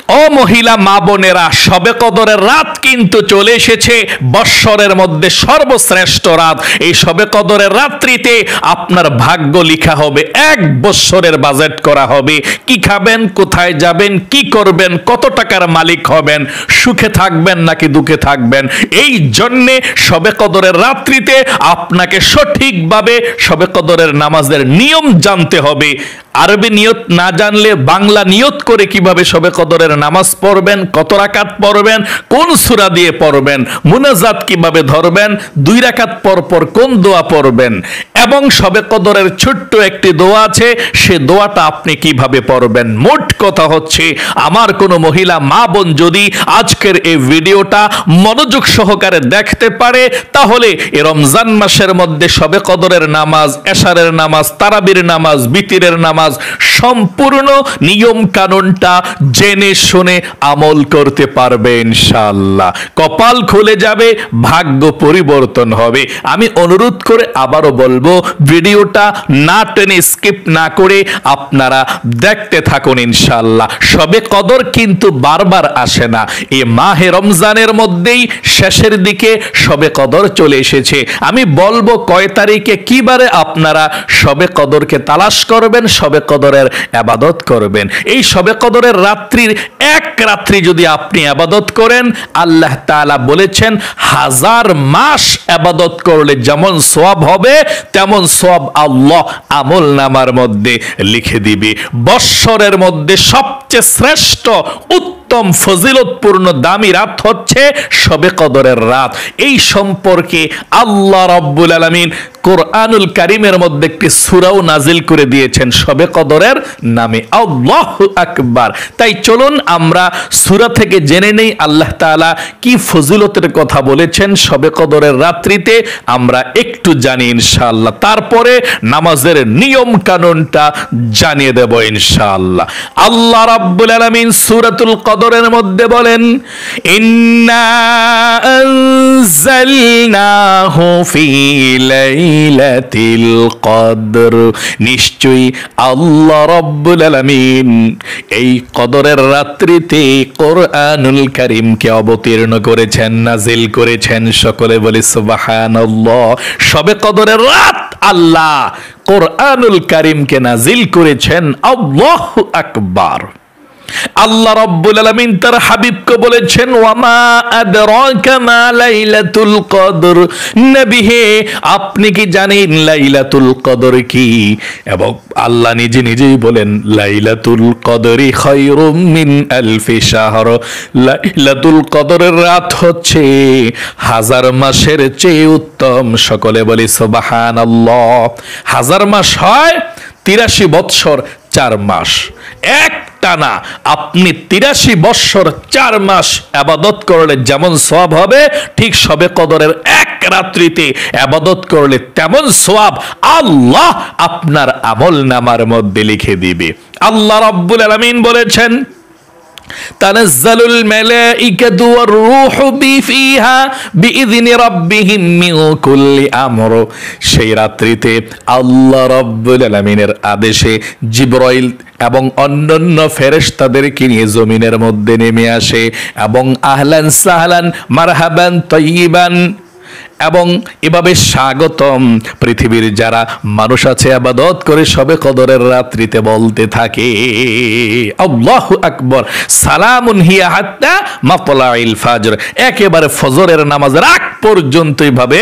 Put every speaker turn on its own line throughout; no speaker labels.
ও মহিলা মা বোনেরা, শবে কদরের রাত কিন্তু চলে এসেছে, বৎসরের মধ্যে সর্বশ্রেষ্ঠ রাত। এই শবে কদরের রাত্রিতে আপনার ভাগ্য লিখা হবে, 1 বৎসরের বাজেট করা হবে। কি খাবেন, কোথায় যাবেন, কি করবেন, কত টাকার মালিক হবেন, সুখে থাকবেন নাকি দুঃখে থাকবেন। এই জন্যে শবে কদরের রাত্রিতে আপনাকে সঠিকভাবে শবে কদরের নামাজের নিয়ম জানতে হবে। আরবি নিয়ত না জানলে বাংলা নিয়ত করে কিভাবে শবে কদরের নামাজ পড়বেন, কত রাকাত পড়বেন, কোন সূরা দিয়ে পড়বেন, মুনাজাত কিভাবে ধরবেন, 2 রাকাত পর পর কোন দোয়া পড়বেন, এবং শবে কদরের ছোট্ট একটি দোয়া আছে, সে দোয়াটা আপনি কিভাবে পড়বেন। মোট কথা হচ্ছে, আমার কোনো মহিলা মা বোন যদি আজকের এই ভিডিওটা মনোযোগ সহকারে দেখতে পারে, তাহলে এই রমজান মাসের মধ্যে শবে কদরের নামাজ, এশারের নামাজ, তারাবির নামাজ, বিতিরের নামাজ সম্পূর্ণ নিয়ম কানুনটা জেনে শুনে আমল করতে পারবে ইনশাআল্লাহ। কপাল খুলে যাবে, ভাগ্য পরিবর্তন হবে। আমি অনুরোধ করে আবারও বলবো, ভিডিওটা না টেনে স্কিপ না করে আপনারা দেখতে থাকুন ইনশাআল্লাহ। শবে কদর কিন্তু বারবার আসে না, এই মাহে রমজানের মধ্যেই শেষের দিকে শবে কদর চলে এসেছে। আমি বলবো কয় তারিখে কিবারে আপনারা শবে কদরকে তালাশ করবেন, শবে কদরের ইবাদত করবেন। এই শবে কদরের রাত্রির 1 রাত্রি যদি আপনি ইবাদত করেন, আল্লাহ তাআলা বলেছেন 1000 মাস ইবাদত করলে যেমন সওয়াব হবে, তেমন সওয়াব আল্লাহ আমলনামার মধ্যে লিখে দিবে। বৎসরের মধ্যে সবচেয়ে শ্রেষ্ঠ উত্তম ফজিলতপূর্ণ দামি রাত হচ্ছে শবে কদরের রাত। এই সম্পর্কে আল্লাহ রাব্বুল আলামিন কোরআনুল কারীমের মধ্যে একটি সূরাও নাজিল করে দিয়েছেন শবে কদরের নামে। আল্লাহু আকবার। তাই চলুন আমরা সূরা থেকে জেনে নেই আল্লাহ তাআলা কি ফজিলতের কথা বলেছেন শবে কদরের রাত্রিতে, আমরা একটু জানি ইনশাআল্লাহ। তারপরে নামাজের নিয়ম কানুনটা জানিয়ে দেব ইনশাআল্লাহ। আল্লাহ রাব্বুল আলামিন সূরাতুল কদরের মধ্যে বলেন, ইন্না আনজালনাহু ফি লাইলাতিল কদর। নিশ্চয়ই আল্লাহ রাব্বুল আলামিন এই কদরের রাত্রিতে কোরআনুল কারীমকে অবতীর্ণ করেছেন, নাজিল করেছেন। সকলে বলি সুবহানাল্লাহ। শবে কদরের রাত আল্লাহ কোরআনুল কারীমকে নাজিল করেছেন। আল্লাহু আকবার। আল্লাহ রাব্বুল আলামিন তার হাবিবকে বলেছেন, ওয়ামা আদরাকা মা লাইলাতুল কদর। নবী হে, আপনি কি জানেন লাইলাতুল কদর কি? এবং আল্লাহ নিজে নিজেই বলেন, লাইলাতুল কদরি খায়রুম মিন আলফি শাহর। লাইলাতুল কদরের রাত হচ্ছে 1000 মাসের চেয়ে উত্তম। সকলে বলি সুবহানাল্লাহ। 1000 মাস হয় 83 বৎসর 4 মাস। টানা আপনি 83 বৎসর 4 মাস ইবাদত করলে যেমন সওয়াব হবে, ঠিক শবে কদরের 1 রাত্রিতে ইবাদত করলে তেমন সওয়াব আল্লাহ আপনার আমলনামার মধ্যে লিখে দিবে। আল্লাহ রাব্বুল আলামিন বলেছেন, তানাজ্জালুল মালাইকাতু ওয়ার রূহু ফিহা বিইذনি রাব্বিহিম মিন কুল্লি আমর। সেই রাত্রিতে আল্লাহ রাব্বুল আলামিনের আদেশে জিবরাইল এবং অন্যান্য ফেরেশতাদেরকে নিয়ে জমিনের মধ্যে নেমে আসে এবং আহলান সাহলান মারহাবান তাইয়িবান এবং এভাবে স্বাগতম পৃথিবীর যারা মানুষ আছে ইবাদত করে শবে কদরের রাত্রিতে বলতে থাকে, আল্লাহু আকবার, সালামুন হিয়া হাত্তা মাতলাইল ফাজর। একেবারে ফজরের নামাজের আগ পর্যন্ত এইভাবে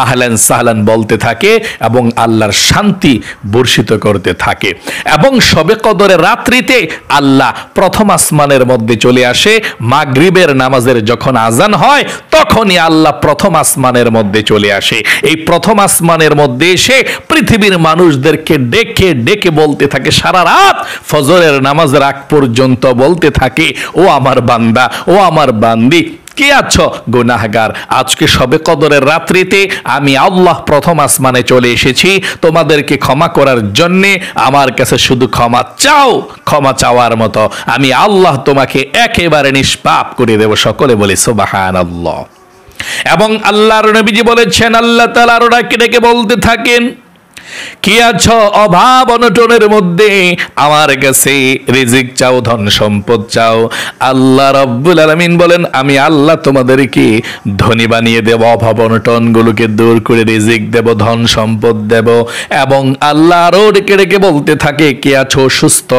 আহলান সাহলান বলতে থাকে এবং আল্লাহর শান্তি বর্ষিত করতে থাকে। এবং শবে কদরের রাত্রিতে আল্লাহ প্রথম আসমানের মধ্যে চলে আসে। মাগরিবের নামাজের যখন আজান হয়, তখনই আল্লাহ প্রথম আসমানের মধ্যে চলে আসে। এই প্রথম আসমানের মধ্যে এসে পৃথিবীর মানুষদেরকে ডেকে ডেকে বলতে থাকে, সারা রাত ফজরের নামাজের আগ পর্যন্ত বলতে থাকে, ও আমার বান্দা, ও আমার বান্দি, কে আছো? গুনাহগার। আজকে শবে কদরের রাত্রিতে আমি আল্লাহ প্রথম আসমানে চলে এসেছি তোমাদেরকে ক্ষমা করার জন্যে। আমার কাছে শুধু ক্ষমা চাও, ক্ষমা চাওয়ার মতো আমি আল্লাহ তোমাকে একেবারে নিষ্পাপ করে দেব। সকলে বলি সুবহানাল্লাহ। এবং আল্লাহর নবীজি বলেছেন, আল্লাহ তাআলা আরো ডেকে ডেকে বলতে থাকেন, কি আছো অভাব অনটনের মধ্যে, আমার কাছে রিজিক চাও, ধন সম্পদ চাও। আল্লাহ রাব্বুল আলামিন বলেন, আমি আল্লাহ তোমাদেরকে ধনী বানিয়ে দেব, অভাব অনটন গুলোকে দূর করে রিজিক দেব, ধন সম্পদ দেব। এবং আল্লাহ আরো ডেকে ডেকে বলতে থাকে, কে আছো সুস্থ,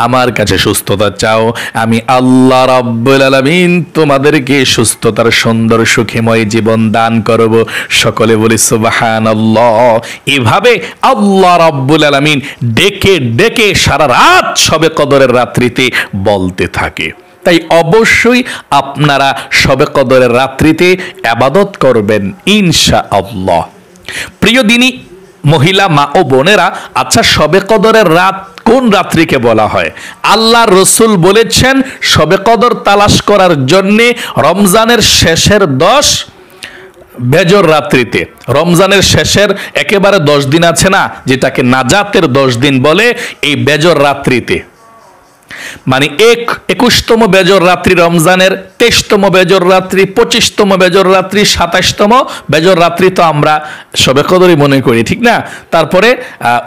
আমার কাছে সুস্থতা চাও, আমি আল্লাহ রাব্বুল আলামিন তোমাদেরকে সুস্থতার সুন্দর সুখময় জীবন দান করব। সকলে বলি সুবহানাল্লাহ। এভাবে আল্লাহ রাব্বুল আলামিন ডেকে ডেকে সারা রাত শবে কদরের রাত্রিতে বলতে থাকে। তাই অবশ্যই আপনারা শবে কদরের রাত্রিতে ইবাদত করবেন ইনশাআল্লাহ। প্রিয় দিনী মহিলা মা ও বোনেরা, আচ্ছা শবে কদরের রাত কোন রাত্রিকে বলা হয়? আল্লাহ রসুল বলেছেন শবে কদর তালাশ করার জন্যে রমজানের শেষের 10 বেজর রাত্রিতে, রমজানের শেষের একেবারে 10 দিন আছে না, যেটাকে নাজাতের 10 দিন বলে, এই বেজর রাত্রিতে, মানে 21তম বেজর রাত্রি রমজানের, 23তম বেজর রাত্রি, 25তম বেজর রাত্রি, 27তম বেজর রাত্রি তো আমরা শবে কদরই মনে করি, ঠিক না? তারপরে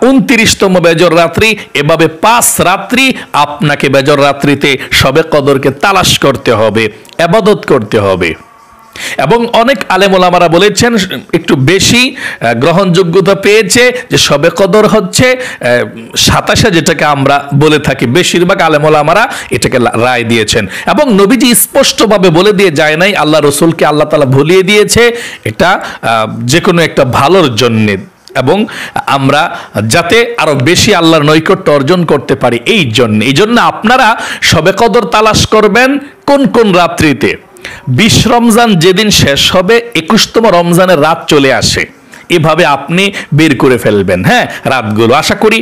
29তম বেজর রাত্রি, এভাবে 5 রাত্রি আপনাকে বেজর রাত্রিতে শবে কদরকে তালাশ করতে হবে, ইবাদত করতে হবে। এবং অনেক আলেম ওলামারা বলেছেন, একটু বেশি গ্রহণযোগ্যতা পেয়েছে যে শবে কদর হচ্ছে 27, যেটাকে আমরা বলে থাকি। বেশিরভাগ আলেম ওলামারা এটাকে রায় দিয়েছেন এবং নবীজি স্পষ্টভাবে বলে দিয়ে যায় নাই, আল্লাহ রসুলকে আল্লাহ তাআলা ভুলিয়ে দিয়েছে এটা যে কোনো একটা ভালোর জন্যে, এবং আমরা যাতে আরো বেশি আল্লাহর নৈকট্য অর্জন করতে পারি এই জন্য আপনারা শবে কদর তালাশ করবেন কোন কোন রাত্রিতে? 20 রমজান যেদিন শেষ হবে, 21তম রমজানের রাত চলে আসে, এভাবে আপনি বের করে ফেলবেন। হ্যাঁ, রাতগুলো আশা করি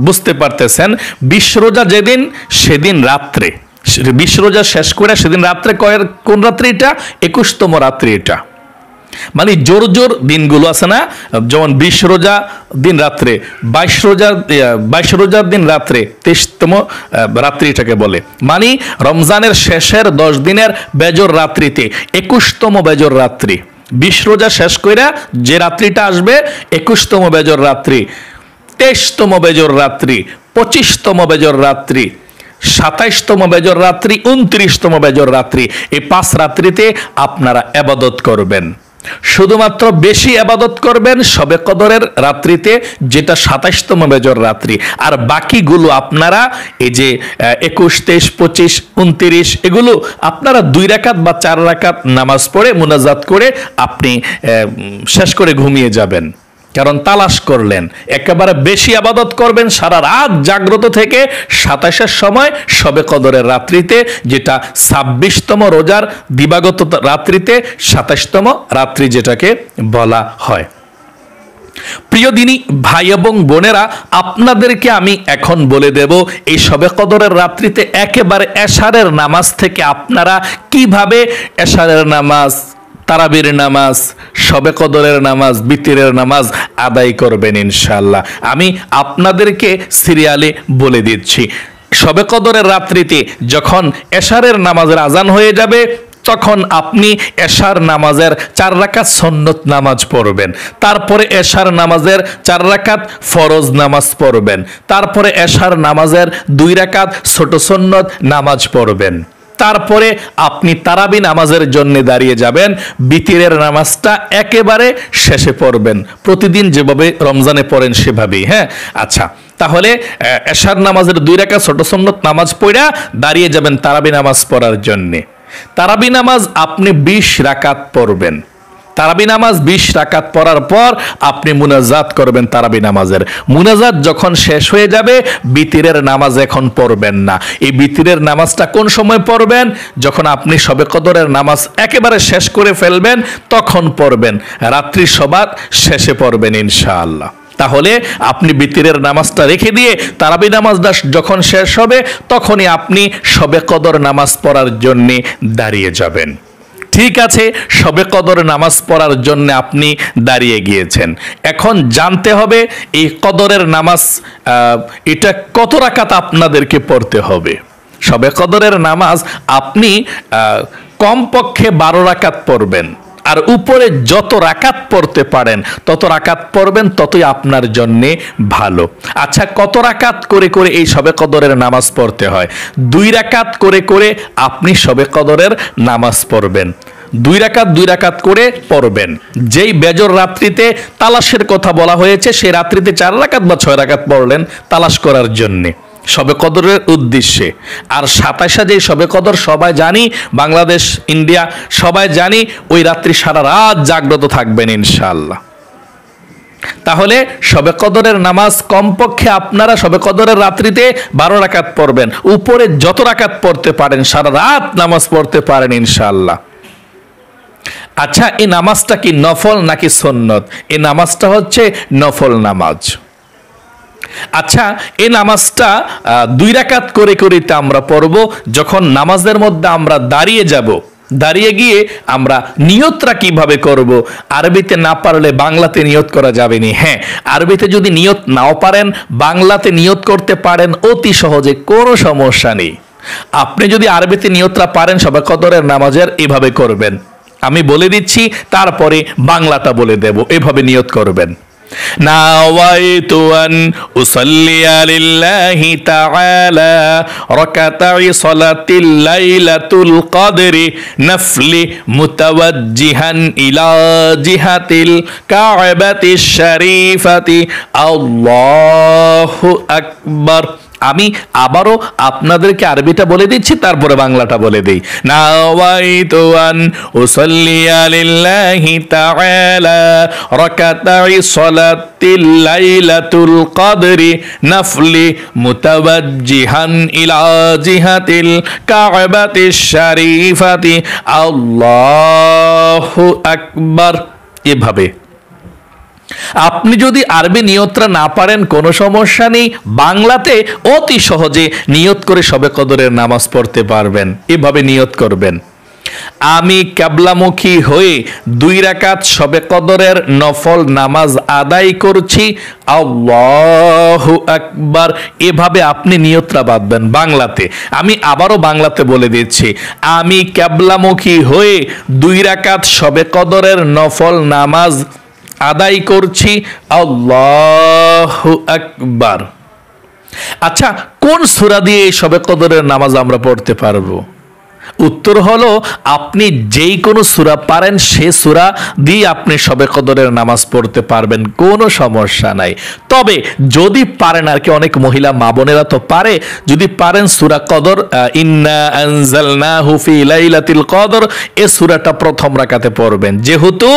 বুঝতে পারতেছেন। 20 রোজা যেদিন, সেদিন রাত্রে, 20 রোজা শেষ করে সেদিন রাত্রে, কোন রাত্রি এটা? 21তম রাত্রি এটা। মানে জোর জোর দিনগুলো আছে না, যেমন 20 রোজা দিন রাত্রে, 22 রোজার দিন রাত্রে, 23তম রাত্রিটাকে বলে। মানে রমজানের শেষের 10 দিনের বেজর রাত্রিতে 21তম বেজর রাত্রি, 20 রোজা শেষ কইরা যে রাত্রিটা আসবে 21তম বেজর রাত্রি, 23তম বেজর রাত্রি, 25তম বেজর রাত্রি, 27তম বেজর রাত্রি, 29তম বেজর রাত্রি, এই 5 রাত্রিতে আপনারা ইবাদত করবেন। শুধুমাত্র বেশি ইবাদত করবেন শবে কদরের রাত্রিতে, যেটা 27তম বেজর রাত্রি। আর বাকিগুলো আপনারা এই যে 21, 23, 25, 29 এগুলো আপনারা 2 রাকাত বা 4 রাকাত নামাজ পড়ে মুনাজাত করে আপনি শেষ করে ঘুমিয়ে যাবেন। কারণ তালাশ করলেন, একেবারে বেশি ইবাদত করবেন সারা রাত জাগ্রত থেকে 27-এর সময় শবে কদরের রাত্রিতে, যেটা 26তম রোজার দিবাগত রাত্রিতে 27তম রাত্রি যেটাকে বলা হয়। প্রিয় দিনী ভাই এবং বোনেরা, আপনাদেরকে আমি এখন বলে দেব এই শবে কদরের রাত্রিতে একেবারে এশারের নামাজ থেকে আপনারা কিভাবে এশারের নামাজ, তারাবির নামাজ, শবে কদরের নামাজ, বিতিরের নামাজ আদায় করবেন ইনশাআল্লাহ। আমি আপনাদেরকে সিরিয়ালে বলে দিচ্ছি। শবে কদরের রাত্রিতে যখন এশারের নামাজের আজান হয়ে যাবে, তখন আপনি এশার নামাজের 4 রাকাত সুন্নত নামাজ পড়বেন, তারপরে এশার নামাজের 4 রাকাত ফরজ নামাজ পড়বেন, তারপরে এশার নামাজের 2 রাকাত ছোট সুন্নত নামাজ পড়বেন, তারপরে আপনি তারাবি নামাজের জন্য দাঁড়িয়ে যাবেন, বিতিরের নামাজটা একেবারে শেষে পড়বেন, প্রতিদিন যেভাবে রমজানে পড়েন সেভাবেই। হ্যাঁ, আচ্ছা, তাহলে এশার নামাজের 2 রাকাত ছোট সুন্নত নামাজ পড়া দাঁড়িয়ে যাবেন তারাবি নামাজ পড়ার জন্যে। তারাবি নামাজ আপনি 20 রাকাত পড়বেন। তারাবি নামাজ 20 রাকাত পড়ার পর আপনি মুনাজাত করবেন তারাবি নামাজের। মুনাজাত যখন শেষ হয়ে যাবে, বিতিরের নামাজ এখন পড়বেন না। এই বিতিরের নামাজটা কোন সময় পড়বেন? যখন আপনি শবে কদরের নামাজ একেবারে শেষ করে ফেলবেন তখন পড়বেন, রাত্রি সবার শেষে পড়বেন ইনশাআল্লাহ। তাহলে আপনি বিতিরের নামাজটা রেখে দিয়ে তারাবি নামাজটা যখন শেষ হবে তখনই আপনি শবে কদর নামাজ পড়ার জন্য দাঁড়িয়ে যাবেন। ঠিক আছে, শবে কদর নামাজ পড়ার জন্য আপনি দাঁড়িয়ে গিয়েছেন। এখন জানতে হবে এই কদরের নামাজ এটা কত রাকাত আপনাদেরকে পড়তে হবে। শবে কদরের নামাজ আপনি কমপক্ষে 12 রাকাত পড়বেন। আর উপরে যত রাকাত পড়তে পারেন তত রাকাত পড়বেন, ততই আপনার জন্যে ভালো। আচ্ছা, কত রাকাত করে করে এই শবে কদরের নামাজ পড়তে হয়? 2 রাকাত করে করে আপনি শবে কদরের নামাজ পড়বেন। 2 রাকাত করে পড়বেন। যেই বেজর রাত্রিতে তালাশের কথা বলা হয়েছে, সেই রাত্রিতে 4 রাকাত বা 6 রাকাত পড়লেন তালাশ করার জন্যে, শবে কদরের উদ্দেশ্যে। আর 27 যে শবে কদর সবাই জানি, বাংলাদেশ ইন্ডিয়া সবাই জানি, ওই রাত্রি সারা রাত জাগ্রত থাকবেন ইনশাআল্লাহ। তাহলে শবে কদরের নামাজ কমপক্ষে আপনারা শবে কদরের রাত্রিতে 12 রাকাত পড়বেন। উপরে যত রাকাত পড়তে পারেন সারা রাত নামাজ পড়তে পারেন ইনশাআল্লাহ। আচ্ছা, এই নামাজটা কি নফল নাকি সুন্নত? এই নামাজটা হচ্ছে নফল নামাজ। আচ্ছা, এই নামাজটা 2 রাকাত করে করে আমরা পড়ব। যখন নামাজের মধ্যে আমরা দাঁড়িয়ে যাব, দাঁড়িয়ে গিয়ে আমরা নিয়তটা কিভাবে করব? আরবিতে না পারলে বাংলাতে নিয়ত করা যাবে না। হ্যাঁ, আরবিতে যদি নিয়ত নাও পারেন, বাংলাতে নিয়ত করতে পারেন অতি সহজে, কোনো সমস্যা নেই। আপনি যদি আরবিতে নিয়তটা পারেন শবে কদরের নামাজের, এভাবে করবেন। আমি বলে দিচ্ছি, তারপরে বাংলাটা বলে দেব, এভাবে নিয়ত করবেন। নাওয়াইতু আন উসাল্লিয়া লিল্লাহি তাআলা রাকাতাই সালাতিল লাইলাতুল কদরি নাফলি মুতাওয়াজ্জিহান ইলা জিহাতিল কাবাতিশ শরীফাতি আল্লাহু আকবার। আমি আবারও আপনাদেরকে আরবিটা বলে দিচ্ছি, তারপরে বাংলাটা বলে দেই। নাওয়াইতু আন উসাল্লিয়া লিল্লাহি তাআলা রাকাতাই সালাতিল লাইলাতুল কদরি নাফলি মুতাওয়াজ্জিহান ইলা জিহাতিল কাবাতিশ শরীফাতি আল্লাহু আকবার। এভাবে আপনি যদি আরবি নিয়তটা না পারেন, কোনো সমস্যা নেই, বাংলাতে অতি সহজে নিয়ত করে শবে কদরের নামাজ পড়তে পারবেন। এভাবে নিয়ত করবেন, আমি কিবলামুখী হয়ে 2 রাকাত শবে কদরের নফল নামাজ আদায় করছি, আল্লাহু আকবার। এভাবে আপনি নিয়তটা বাঁধবেন বাংলাতে। আমি আবারও বাংলাতে বলে দিচ্ছি, আমি কিবলামুখী হয়ে 2 রাকাত শবে কদরের নফল নামাজ আদায় করছি, আল্লাহু আকবার। আচ্ছা, কোন সূরা দিয়ে এই শবে কদরের নামাজ আমরা পড়তে পারবো? উত্তর হলো, আপনি যেই কোনো সূরা পারেন সে সূরা দিয়ে আপনি শবে কদরের নামাজ পড়তে পারবেন, কোনো সমস্যা নাই। তবে যদি পারেন, আর কি অনেক মহিলা মা বোনেরা তো পারে, যদি পারেন সূরা কদর, ইন্না আনজালনাহু ফি লাইলাতিল কদর, এই সূরাটা প্রথম রাকাতে পড়বেন। যেহেতু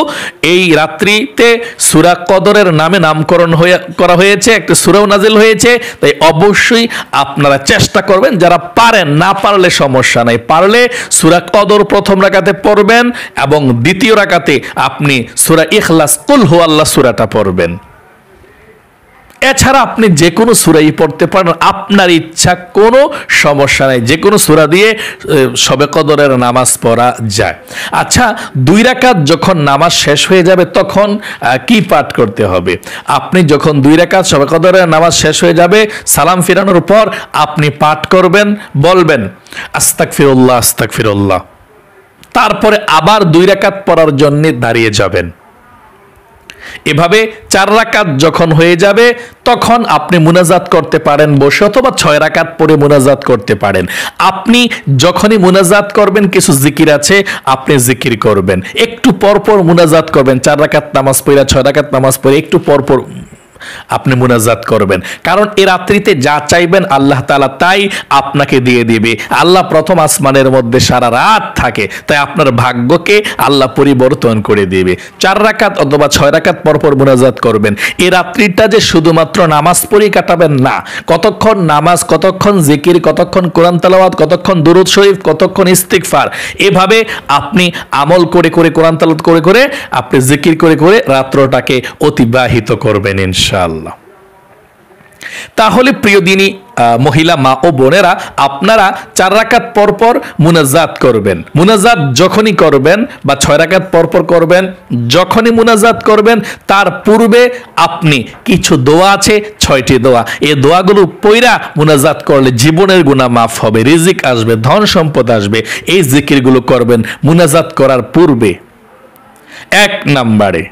এই রাত্রিতে সূরা কদরের নামে নামকরণ করা হয়েছে, একটা সূরাও নাজিল হয়েছে, তাই অবশ্যই আপনারা চেষ্টা করবেন। যারা পারেন, না পারলে সমস্যা নাই, পারলে সূরা কদর প্রথম রাকাতে পড়বেন এবং দ্বিতীয় রাকাতে আপনি সূরা ইখলাস কুল হুয়াল্লাহ সূরাটা পড়বেন। এছাড়া আপনি যে কোনো সূরাই পড়তে পারেন, আপনার ইচ্ছা, কোনো সমস্যা নাই, যে কোনো সূরা দিয়ে শবে কদরের নামাজ পড়া যায়। আচ্ছা, 2 রাকাত যখন নামাজ শেষ হয়ে যাবে তখন কি পাঠ করতে হবে? আপনি যখন 2 রাকাত শবে কদরের নামাজ শেষ হয়ে যাবে, সালাম ফিরানোর পর আপনি পাঠ করবেন, বলবেন আস্তাগফিরুল্লাহ আস্তাগফিরুল্লাহ। তারপরে আবার 2 রাকাত পড়ার জন্য দাঁড়িয়ে যাবেন। এভাবে 4 রাকাত যখন হয়ে যাবে তখন আপনি মুনাজাত করতে পারেন বসে, অথবা 6 রাকাত পরে মুনাজাত করতে পারেন। আপনি যখনই মুনাজাত করবেন, কিছু জিকির আছে, আপনি জিকির করবেন, একটু পরপর মুনাজাত করবেন। 4 রাকাত নামাজ পড়া, 6 রাকাত নামাজ পড়ে একটু পরপর আপনি মুনাজাত করবেন। কারণ এই রাত্রিতে যা চাইবেন আল্লাহ তাআলা তাই আপনাকে দিয়ে দিবে। আল্লাহ প্রথম আসমানের মধ্যে সারা রাত থাকে, তাই আপনার ভাগ্যকে আল্লাহ পরিবর্তন করে দিবে। 4 রাকাত অথবা 6 রাকাত পরপর মুনাজাত করবেন। এই রাত্রিটা যে শুধুমাত্র নামাজ পড়েই কাটাবেন না, কতক্ষণ নামাজ, কতক্ষণ জিকির, কতক্ষণ কোরআন তেলাওয়াত, কতক্ষণ দুরূদ শরীফ, কতক্ষণ ইস্তিগফার, এভাবে আপনি আমল করে করে, কোরআন তেলাওয়াত করে করে, আপনি জিকির করে করে রাত্রটাকে অতিবাহিত করবেন ইনশাআল্লাহ। তাহলে প্রিয় দিনী মহিলা মা ও বোনেরা, আপনারা 4 রাকাত পরপর মুনাজাত করবেন। মুনাজাত যখনই করবেন বা 6 রাকাত পরপর করবেন, যখনই মুনাজাত করবেন তার পূর্বে আপনি কিছু দোয়া আছে, 6টি দোয়া, এই দোয়াগুলো পইরা মুনাজাত করলে জীবনের গুনাহ মাফ হবে, রিজিক আসবে, ধন সম্পদ আসবে। এই জিকিরগুলো করবেন মুনাজাত করার পূর্বে। এক নম্বরে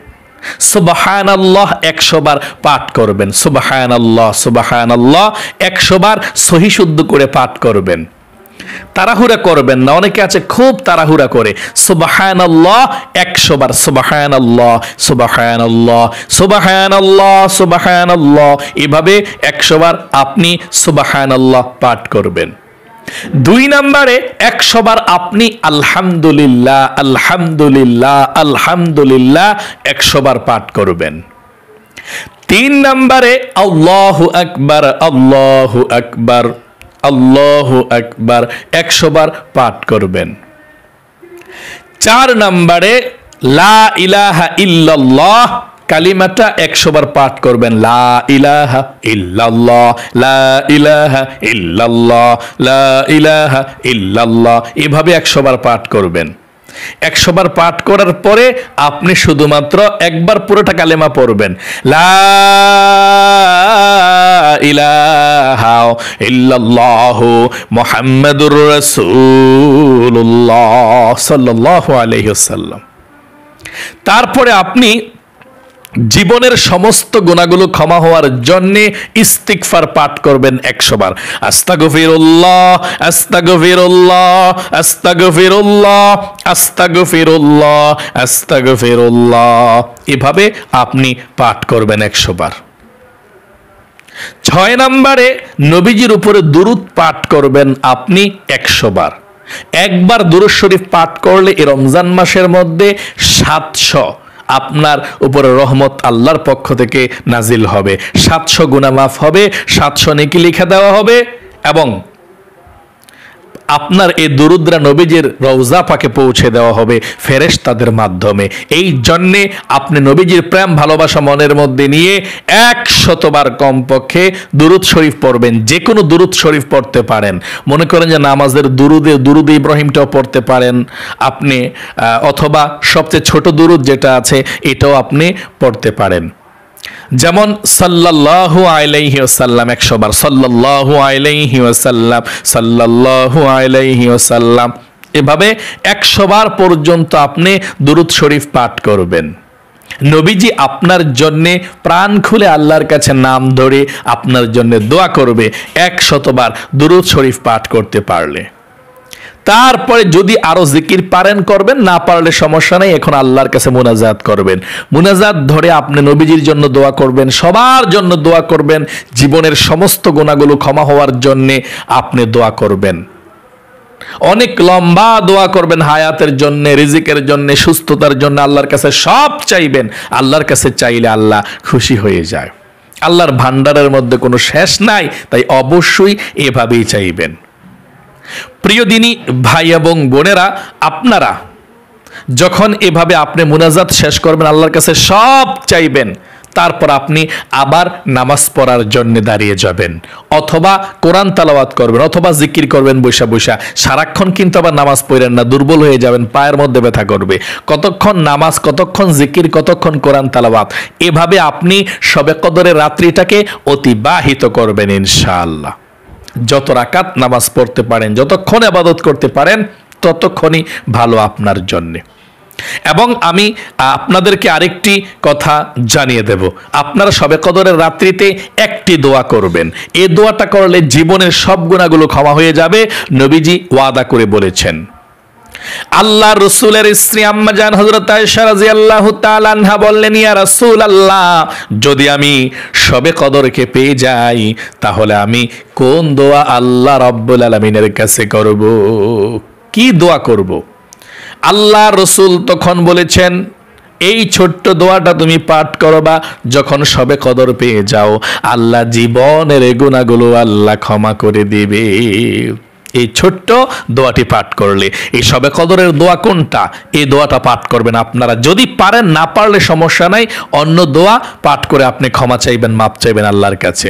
সুবহানাল্লাহ 100 বার পাঠ করবেন, সুবহানাল্লাহ সুবহানাল্লাহ 100 বার সহি শুদ্ধ করে পাঠ করবেন, তাড়াহুড়া করবেন না। অনেকে আছে খুব তাড়াহুড়া করে, সুবহানাল্লাহ 100 বার, সুবহানাল্লাহ সুবহানাল্লাহ সুবহানাল্লাহ সুবহানাল্লাহ, এভাবে 100 বার আপনি সুবহানাল্লাহ পাঠ করবেন। 2 নম্বরে 100 বার আপনি আলহামদুলিল্লাহ আলহামদুলিল্লাহ আলহামদুলিল্লাহ 100 বার পাঠ করবেন। 3 নম্বরে আল্লাহু আকবার আল্লাহু আকবার আল্লাহু আকবার 100 বার পাঠ করবেন। 4 নম্বরে লা ইলাহা ইল্লাল্লাহ কালিমাটা 100 বার পাঠ করবেন, লা ইলাহা ইল্লাল্লাহ লা ইলাহা ইল্লাল্লাহ লা ইলাহা ইল্লাল্লাহ, এভাবে 100 বার পাঠ করবেন। 100 বার পাঠ করার পরে আপনি শুধুমাত্র একবার পুরোটা কালেমা পড়বেন, লা ইলাহা ইল্লাল্লাহু মুহাম্মাদুর রাসূলুল্লাহ সাল্লাল্লাহু আলাইহি ওয়াসাল্লাম। তারপরে আপনি জীবনের সমস্ত গুনাহগুলো ক্ষমা হওয়ার জন্য ইস্তিগফার পাঠ করবেন 100 বার, আস্তাগফিরুল্লাহ আস্তাগফিরুল্লাহ আস্তাগফিরুল্লাহ আস্তাগফিরুল্লাহ আস্তাগফিরুল্লাহ, এভাবে আপনি পাঠ করবেন 100 বার। 6 নম্বরে নবীজির উপরে দুরূদ পাঠ করবেন আপনি 100 বার। একবার দুরূদ শরীফ পাঠ করলে এই রমজান মাসের মধ্যে 700 আপনার উপরে রহমত আল্লাহর পক্ষ থেকে নাজিল হবে, 700 গুনাহ মাফ হবে, 700 নেকি লিখে দেওয়া হবে, এবং আপনার এই দুরুদরা নবীজির রওজা পাকে পৌঁছে দেওয়া হবে ফেরেশতাদের মাধ্যমে। এই জন্যে আপনি নবীজির প্রেম ভালোবাসা মনের মধ্যে নিয়ে 100 বার কমপক্ষে দুরুদ শরীফ পড়বেন। যে কোনো দুরুদ শরীফ পড়তে পারেন, মনে করেন যে নামাজের দুরুদ ইব্রাহিমটাও পড়তে পারেন আপনি, অথবা সবচেয়ে ছোট দুরুদ যেটা আছে এটাও আপনি পড়তে পারেন। যেমন সাল্লাল্লাহু আলাইহি ওয়াসাল্লাম 100 বার, সাল্লাল্লাহু আলাইহি ওয়াসাল্লাম সাল্লাল্লাহু আলাইহি ওয়াসাল্লাম, এভাবে 100 বার পর্যন্ত আপনি দুরূদ শরীফ পাঠ করবেন। নবীজি আপনার জন্যে প্রাণ খুলে আল্লাহর কাছে নাম ধরে আপনার জন্য দোয়া করবে 100 বার দুরূদ শরীফ পাঠ করতে পারলে। তারপরে যদি আরো জিকির পারেন করবেন, না পারলে সমস্যা নেই, এখন আল্লাহর কাছে মুনাজাত করবেন। মুনাজাত ধরে আপনি নবীজির জন্য দোয়া করবেন, সবার জন্য দোয়া করবেন, জীবনের সমস্ত গুনাহগুলো ক্ষমা হওয়ার জন্য আপনি দোয়া করবেন। অনেক লম্বা দোয়া করবেন, হায়াতের জন্য, রিজিকের জন্য, সুস্থতার জন্য আল্লাহর কাছে সব চাইবেন। আল্লাহর কাছে চাইলে আল্লাহ খুশি হয়ে যায়। আল্লাহর ভান্ডারের মধ্যে কোনো শেষ নাই, তাই অবশ্যই এভাবেই চাইবেন। প্রিয় দিনী ভাই এবং বোনেরা, আপনারা যখন এভাবে আপনি মুনাজাত শেষ করবেন, আল্লাহর কাছে সব চাইবেন, তারপর আপনি আবার নামাজ পড়ার জন্য দাঁড়িয়ে যাবেন, অথবা কোরআন তেলাওয়াত করবেন, অথবা জিকির করবেন বৈশা বৈশা। সারাক্ষণ কিন্তু আবার নামাজ পড়েন না, দুর্বল হয়ে যাবেন, পায়ের মধ্যে ব্যথা করবে। কতক্ষণ নামাজ, কতক্ষণ জিকির, কতক্ষণ কোরআন তেলাওয়াত, এভাবে আপনি শবে কদরের রাত্রিটাকে অতিবাহিত করবেন ইনশাআল্লাহ। যত রাকাত নামাজ পড়তে পারেন, যতক্ষণ ইবাদত করতে পারেন, ততক্ষণই ভালো আপনার জন্যে। এবং আমি আপনাদেরকে আরেকটি কথা জানিয়ে দেব, আপনারা শবে কদরের রাত্রিতে একটি দোয়া করবেন। এই দোয়াটা করলে জীবনের সব গুনাহগুলো ক্ষমা হয়ে যাবে, নবীজি ওয়াদা করে বলেছেন। আল্লাহ রসুলের স্ত্রী আম্মা জান হযরত আয়েশা রাদিয়াল্লাহু তাআলা আনহা বললেন, ইয়া রাসূলুল্লাহ, যদি আমি শবে কদরকে পেয়ে যাই, তাহলে আমি কোন দোয়া আল্লাহ রাব্বুল আলামিনের কাছে করব? কি দোয়া করব? আল্লাহ রসুল তখন বলেছেন, এই ছোট্ট দোয়াটা তুমি পাঠ করবা যখন শবে কদর পেয়ে যাও, আল্লাহ জীবনের গুনাহগুলো আল্লাহ ক্ষমা করে দিবে। এই ছোট্ট দোয়াটি পাঠ করলে, এই শবে কদরের দোয়া কোনটা, এই দোয়াটা পাঠ করবেন আপনারা। যদি পারেন, না পারলে সমস্যা নাই, অন্য দোয়া পাঠ করে আপনি ক্ষমা চাইবেন, মাপ চাইবেন আল্লাহর কাছে।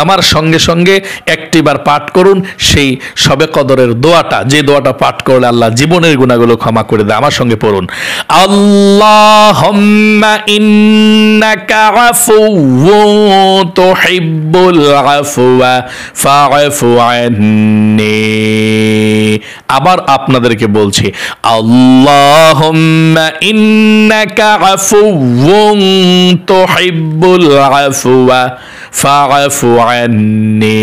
আমার সঙ্গে সঙ্গে একটিবার পাঠ করুন সেই শবে কদরের দোয়াটা, যে দোয়াটা পাঠ করলে আল্লাহ জীবনের গুনাহগুলো ক্ষমা করে দেয়। আমার সঙ্গে পড়ুন, আল্লাহুম্মা ইন্নাকা আফুউন তুহিব্বুল আফওয়া ফাআফু আন্নি। আবার আপনাদেরকে বলছি, আল্লাহুম্মা ইন্নাকা আফুউন তুহিব্বুল আফওয়া ফাআফু আন্নি।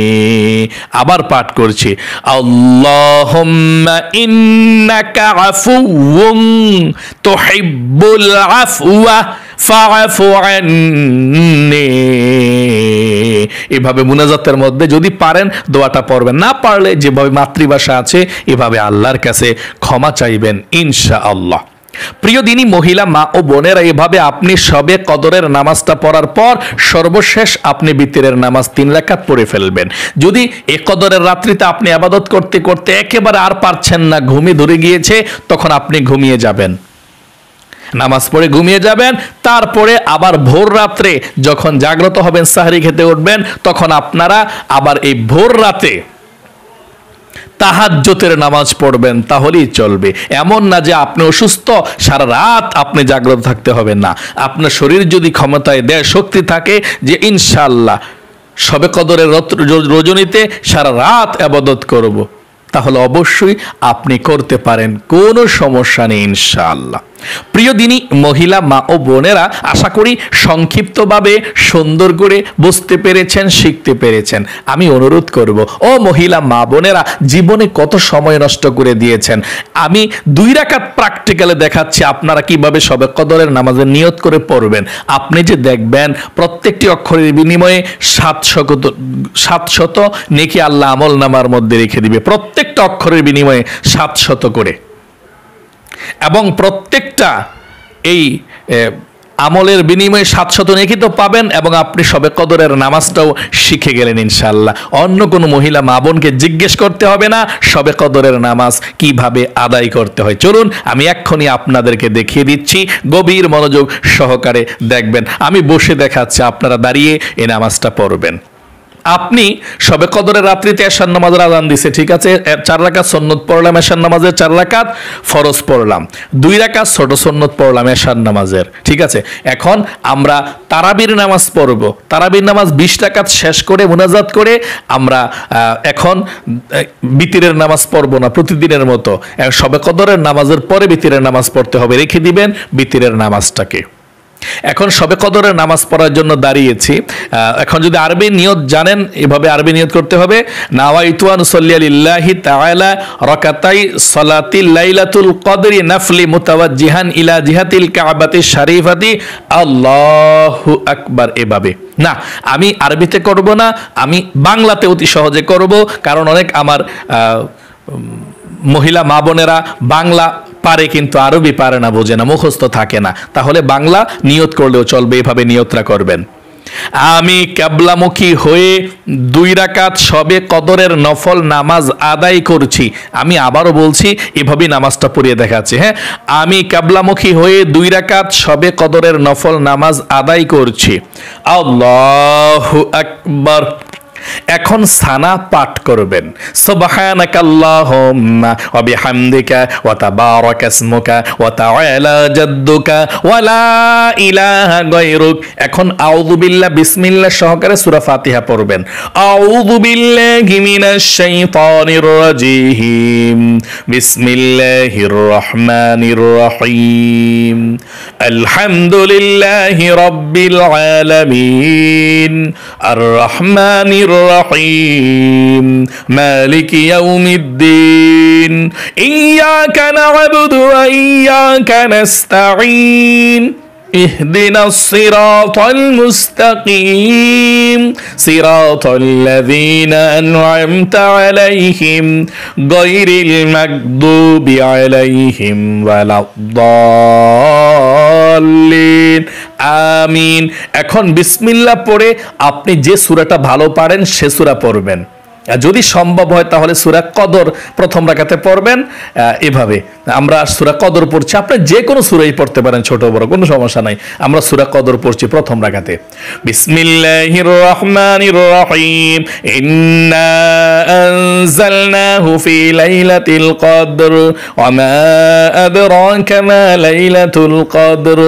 আবার পাঠ করছি, আল্লাহুম্মা ইন্নাকা আফুউন তুহিব্বুল আফওয়া ফাআফু আন্নি। এভাবে মুনাজাতের মধ্যে যদি পারেন দোয়াটা পড়বেন, না পারলে যেভাবে মাতৃভাষা আছে এভাবে আল্লাহর কাছে ক্ষমা চাইবেন ইনশাআল্লাহ। প্রিয় দিনী মহিলা মা ও বোনেরা, এভাবে আপনি শবে কদরের নামাজটা পড়ার পর সর্বশেষ আপনি বিতরের নামাজ 3 রাকাত পড়ে ফেলবেন। যদি এ কদরের রাত্রিতে আপনি ইবাদত করতে করতে একেবারে আর পারছেন না, ঘুমে ধরে গিয়েছে, তখন আপনি ঘুমিয়ে যাবেন, নামাজ পড়ে ঘুমিয়ে যাবেন। তারপরে আবার ভোর রাত্রে যখন জাগ্রত হবেন, সাহরি খেতে উঠবেন, তখন আপনারা আবার এই ভোর রাতে তাহাজ্জুদের নামাজ পড়বেন, তাহলেই চলবে। এমন না যে আপনি অসুস্থ, সারা রাত আপনি জাগ্রত থাকতে হবে না। আপনার শরীর যদি ক্ষমতায় দেয়, শক্তি থাকে যে ইনশাআল্লাহ শবে কদরের রজনীতে সারা রাত ইবাদত করব, তাহলে অবশ্যই আপনি করতে পারেন, কোনো সমস্যা নেই ইনশাআল্লাহ। প্রিয় দিনী মহিলা মা ও বোনেরা, আশা করি সংক্ষিপ্তভাবে সুন্দর করে বুঝতে পেরেছেন, শিখতে পেরেছেন। আমি অনুরোধ করব, ও মহিলা মা বোনেরা, জীবনে কত সময় নষ্ট করে দিয়েছেন। আমি 2 রাকাত প্র্যাকটিক্যালে দেখাচ্ছি আপনারা কিভাবে শবে কদরের নামাজের নিয়ত করে পড়বেন। আপনি যে দেখবেন প্রত্যেকটি অক্ষরের বিনিময়ে 700 নেকি আল্লাহ আমল নামার মধ্যে রেখে দিবে, প্রত্যেকটা অক্ষরের বিনিময়ে 700 করে। এবং প্রত্যেকটা এই আমলের বিনিময়ে 700 নেকি তো পাবেন, এবং আপনি শবে কদরের নামাজটাও শিখে গেলেন ইনশাআল্লাহ। অন্য কোনো মহিলা মা বোনকে জিজ্ঞেস করতে হবে না শবে কদরের নামাজ কিভাবে আদায় করতে হয়। চলুন আমি এক্ষুনি আপনাদেরকে দেখিয়ে দিচ্ছি, গভীর মনোযোগ সহকারে দেখবেন। আমি বসে দেখাচ্ছি, আপনারা দাঁড়িয়ে এই নামাজটা পড়বেন। আপনি শবে কদরের রাত্রিতে এশার নামাজের আযান দিছে, ঠিক আছে, 4 রাকাত সুন্নত পড়লাম, এশার নামাজের 4 রাকাত ফরজ পড়লাম, 2 রাকাত ছোট সুন্নত পড়লাম এশার নামাজের, ঠিক আছে। এখন আমরা তারাবির নামাজ পড়ব। তারাবির নামাজ 20 রাকাত শেষ করে মুনাজাত করে আমরা এখন বিতিরের নামাজ পড়ব না, প্রতিদিনের মতো শবে কদরের নামাজের পরে বিতিরের নামাজ পড়তে হবে, রেখে দিবেন বিতিরের নামাজটাকে। এখন শবে কদরের নামাজ পড়ার জন্য দাঁড়িয়েছি। এখন যদি আরবি নিয়ত জানেন, এভাবে আরবি নিয়ত করতে হবে, নাওয়াইতু আন উসাল্লি লিল্লাহি তাআলা রাকাতাই সালাতিল লাইলাতুল কদরি নাফলি মুতাওয়াজ্জিহান ইলা জিহাতিল কাবাতি শরীফাতি আল্লাহু আকবার। এভাবে না, আমি আরবিতে করব না, আমি বাংলাতে অতি সহজে করব, কারণ অনেক আমার মহিলা মা বোনেরা বাংলা পারে কিন্তু আরবি পারে না, বোঝে না, মুখস্থ থাকে না। তাহলে বাংলা নিয়ত করলেও চলবে, এভাবে নিয়তটা করবেন। আমি কিবলামুখী হয়ে 2 রাকাত শবে কদরের নফল নামাজ আদায় করছি। আমি আবারও বলছি, এভাবেই নামাজটা পড়িয়ে দেখাচ্ছি। হ্যাঁ, আমি কিবলামুখী হয়ে 2 রাকাত শবে কদরের নফল নামাজ আদায় করছি। আল্লাহু আকবার। এখন সানা পাঠ করবেন, সুবহানাকাল্লাহুম্মা ওয়া বিহামদিকা ওয়া তাবারাকা ইসমুকা ওয়া তাআলা জাদ্দুকা ওয়া লা ইলাহা গায়রুক। এখন আউযু বিল্লাহ বিসমিল্লাহ সহকারে সূরা ফাতিহা পড়বেন। আউযু বিল্লাহি মিনাশ শাইতানির রাজীম, বিসমিল্লাহির রহমানির রহিম, আলহামদুলিল্লাহি রাব্বিল আলামিন, আর রহমানির الرحيم مالك يوم الدين إياك نعبد وإياك نستعين اهدنا الصراط المستقيم صراط الذين أنعمت عليهم غير المغضوب عليهم ولا الضالين আমিন। এখন বিসমিল্লাহ পড়ে আপনি যে সূরাটা ভালো পারেন সে সূরা পড়বেন। আর যদি সম্ভব হয় তাহলে সূরা কদর প্রথম রাকাতে পড়বেন। এভাবে আমরা সূরা কদর পড়ছি, আপনি যে কোনো সূরাই পড়তে পারেন, ছোট বড় কোনো সমস্যা নাই। আমরা সূরা কদর পড়ছি প্রথম রাকাতে। বিসমিল্লাহির রহমানির রহিম, ইন্না আনজালনাহু ফি লাইলাতিল কদর ওয়া মা আদরাকা মা লাইলাতুল কদর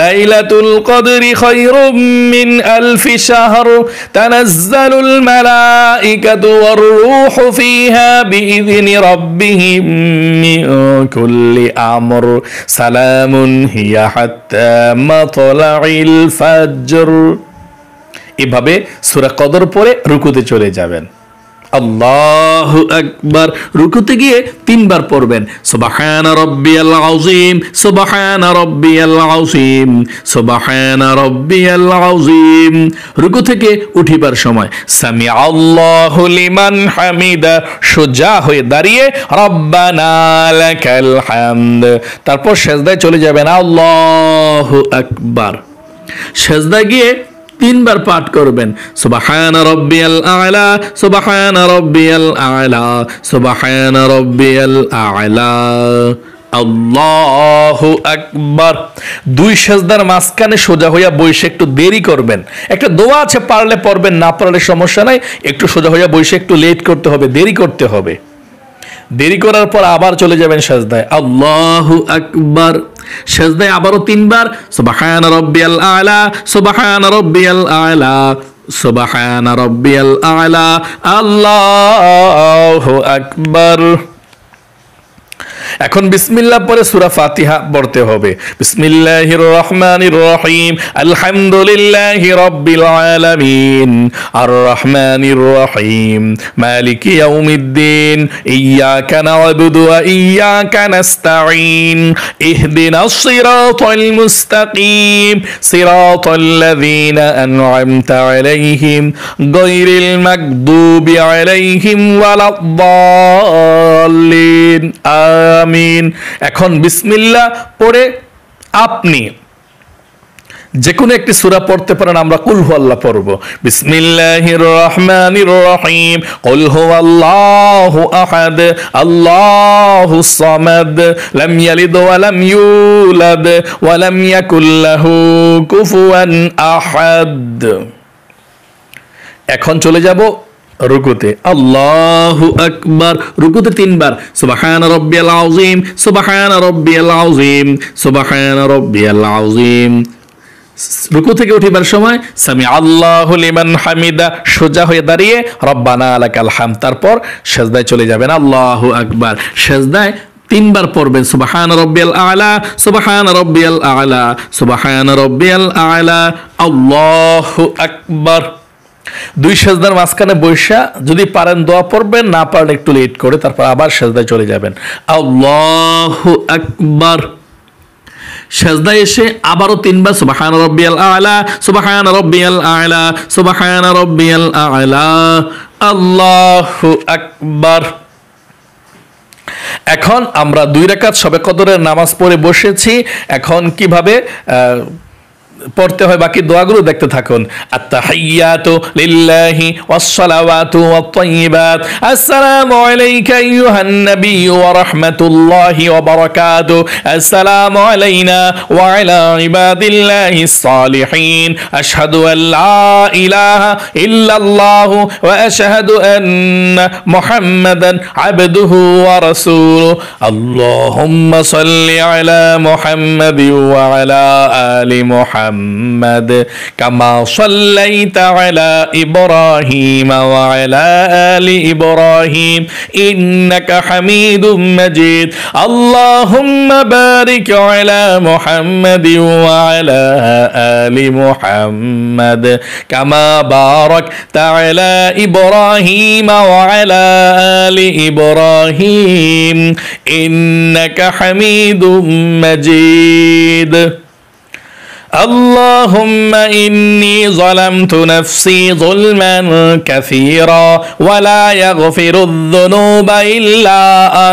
লাইলাতুল কদরি খায়রুম মিন আলফি শাহর তানাজ্জালুল মালাইকাতু ওয়ার রূহু ফিহা বিইذনি রাব্বিহিম মিন কুল্লি আমর সালামুন হিয়া হাত্তা মাতলাইল ফাজর। এভাবে সূরা কদর পড়ে রুকুতে চলে যাবেন। আল্লাহু আকবার। রুকুতে গিয়ে 3 বার পড়বেন সুবহান রাব্বিয়াল আযীম, সুবহান রাব্বিয়াল আযীম, সুবহান রাব্বিয়াল আযীম। রুকু থেকে উঠিবার সময় সামি আল্লাহু লিমান হামিদা, সোজা হয়ে দাঁড়িয়ে রব্বানা লাকাল হামদ। তারপর সিজদায় চলে যাবেন আল্লাহু আকবার। সিজদায় গিয়ে 3 বার পাঠ করবেন সুবহান রাব্বিয়াল আ'লা, সুবহান রাব্বিয়াল আ'লা, সুবহান রাব্বিয়াল আ'লা। আল্লাহু আকবার। 2 সিজদার মাঝখানে সোজা হইয়া বসে একটু দেরি করবেন। একটা দোয়া আছে, পারলে পড়বেন, না পারলে সমস্যা নাই। একটু সোজা হইয়া বসে একটু লেট করতে হবে, দেরি করতে হবে। দেরি করার পর আবার চলে যাবেন সিজদায় আল্লাহু আকবার। সিজদায় আবারও 3 বার সুবহান রাব্বিয়াল আ'লা, সুবহান রাব্বিয়াল আ'লা, সুবহান রাব্বিয়াল আ'লা। আল্লাহু আকবার। এখন বিসমিল্লাহ পরে সূরা ফাতিহা পড়তে হবে। বিসমিল্লাহির রহমানির রহিম, আলহামদুলিল্লাহি রাব্বিল আলামিন, আর রহমানির রহিম, মালিকি ইয়াউমিদ্দিন, ইয়্যাকা না'বুদু ওয়া ইয়্যাকা নাস্তাঈন, ইহদিনাস সিরাতাল মুস্তাকিম, সিরাতাল লাযীনা আন'আমতা আলাইহিম, গায়রিল মাগদুবি আলাইহিম ওয়ালাদ-দাল্লিন। আমিন। এখন বিসমিল্লাহ পড়ে আপনি যে কোনো একটি সূরা পড়তে পারেন। আমরা কুল হুয়াল্লাহ পড়ব। বিসমিল্লাহির রহমানির রহিম, কুল হুয়াল্লাহু আহাদ, আল্লাহুস সামাদ, লাম ইয়ালিদ ওয়া লাম ইউলাদ ওয়া লাম ইয়াকুল লাহু কুফুয়ান আহাদ। এখন চলে যাব রুকুতে আল্লাহু আকবার। রুকুতে 3 বার সুবহান রাব্বিয়াল আযীম, সুবহান রাব্বিয়াল আযীম, সুবহান রাব্বিয়াল আযীম। রুকু থেকে উঠিবার সময় সামি আল্লাহু লিমান হামিদা, সোজা হয়ে দাঁড়িয়ে রব্বানা লাকাল হামদ। তারপর সিজদায় চলে যাবেন আল্লাহু আকবার। সিজদায় 3 বার পড়বেন সুবহান রাব্বিয়াল আ'লা, সুবহান রাব্বিয়াল আ'লা, সুবহান রাব্বিয়াল আ'লা। আল্লাহু আকবার। 2 সিজদার মাঝখানে বৈশা যদি পারেন দোয়া পড়বেন, না পারলে একটু লেট করে তারপর আবার সিজদায় চলে যাবেন আল্লাহু আকবার। সিজদায় এসে আবারও 3 বার সুবহান রাব্বিয়াল আ'লা, সুবহান রাব্বিয়াল আ'লা, সুবহান রাব্বিয়াল আ'লা। আল্লাহু আকবার। এখন আমরা 2 রাকাত শবে কদরের নামাজ পড়ে বসেছি। এখন কিভাবে পড়তে হয় বাকি দোয়াগুলো দেখতে থাকুন। আত-তাহিয়াতু লিল্লাহি ওয়াস-সালাওয়াতু ওয়াত-তাইয়্যিবাত, আসসালামু আলাইকা আইয়ুহান নাবিয়্যু ওয়া রাহমাতুল্লাহি ওয়া বারাকাতুহু, আসসালামু আলাইনা ওয়া আলা ইবাদিল্লাহিস সালিহিন, আশহাদু আল লা ইলাহা ইল্লাল্লাহু ওয়া আশহাদু আন্না মুহাম্মাদান আবদুহু ওয়া রাসূলুহু, আল্লাহুম্মা সাল্লি আলা মুহাম্মাদিন ওয়া আলা আলি মুহাম্মাদ কামা সাল্লাইতা আলা ইব্রাহিম ওয়া আলা আলি ইব্রাহিম ইন্নাকা হামিদুম মাজিদ, আল্লাহুম্মা বারিক আলা মুহাম্মাদিন ওয়া আলা আলি মুহাম্মাদ কামা বারাকতা আলা ইব্রাহিম ওয়া আলা আলি ইব্রাহিম ইন্নাকা হামিদুম মাজিদ। اللهم إني ظلمت نفسي ظلما كثيرا ولا يغفر الذنوب إلا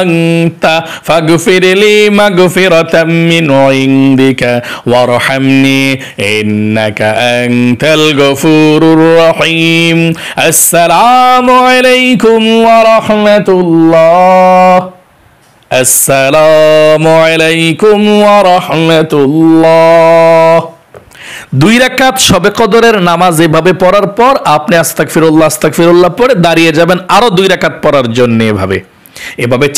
أنت فاغفر لي مغفرة من عندك وارحمني إنك أنت الغفور الرحيم السلام عليكم ورحمة الله আসসালামু আলাইকুম ওয়া রাহমাতুল্লাহ। 2 রাকাত শবে কদরের নামাজ এভাবে পড়ার পর আপনি আস্তাগফিরুল্লাহ পড়ে দাঁড়িয়ে যাবেন আরো 2 রাকাত পড়ার জন্য। এভাবে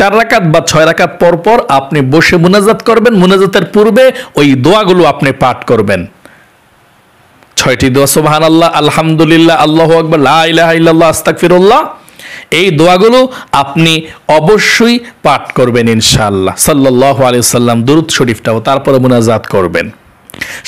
4 রাকাত বা 6 রাকাত পর পর আপনি বসে মুনাজাত করবেন। মুনাজাতের পূর্বে ওই দোয়াগুলো আপনি পাঠ করবেন। 6টি দোয়া সুবহানাল্লাহ, আলহামদুলিল্লাহ, আল্লাহু আকবার, লা ইলাহা ইল্লাল্লাহ, আস্তাগফিরুল্লাহ। এই দোয়াগুলো আপনি অবশ্যই পাঠ করবেন ইনশাআল্লাহ। সাল্লাল্লাহু আলাইহি ওয়াসাল্লাম দুরূদ শরীফটাও তারপরে মুনাজাত করবেন।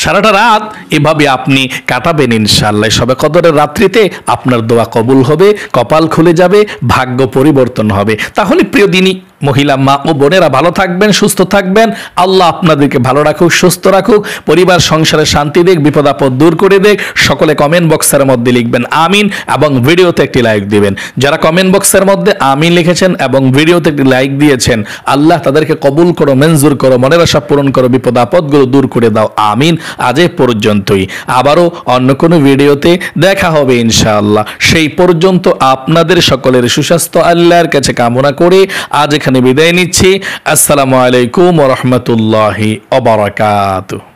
সারাটা রাত এভাবে আপনি কাটাবেন ইনশাআল্লাহ। শবে কদরের রাত্রিতে আপনার দোয়া কবুল হবে, কপাল খুলে যাবে, ভাগ্য পরিবর্তন হবে। তাহলে প্রিয় দিনী মহিলা মা ও বোনেরা ভালো থাকবেন, সুস্থ থাকবেন। আল্লাহ আপনাদেরকে ভালো রাখুক, সুস্থ রাখুক, পরিবার সংসারে শান্তি দেখ, বিপদ আপদ দূর করে দেখ। সকলে কমেন্ট বক্সের মধ্যে লিখবেন আমিন এবং ভিডিওতে একটি লাইক দিবেন। যারা কমেন্ট বক্সের মধ্যে আমিন লিখেছেন এবং ভিডিওতে একটি লাইক দিয়েছেন, আল্লাহ তাদেরকে কবুল করো, মঞ্জুর করো, মনের আশা পূরণ করো, বিপদ আপদগুলো দূর করে দাও, আমিন। আজ এ পর্যন্তই, আবারও অন্য কোনো ভিডিওতে দেখা হবে ইনশাআল্লাহ। সেই পর্যন্ত আপনাদের সকলের সুস্বাস্থ্য আল্লাহর কাছে কামনা করে আজ এখানে বিদায় নিচ্ছি। আসসালামু আলাইকুম ওয়া রাহমাতুল্লাহি ওয়া বারাকাতুহু।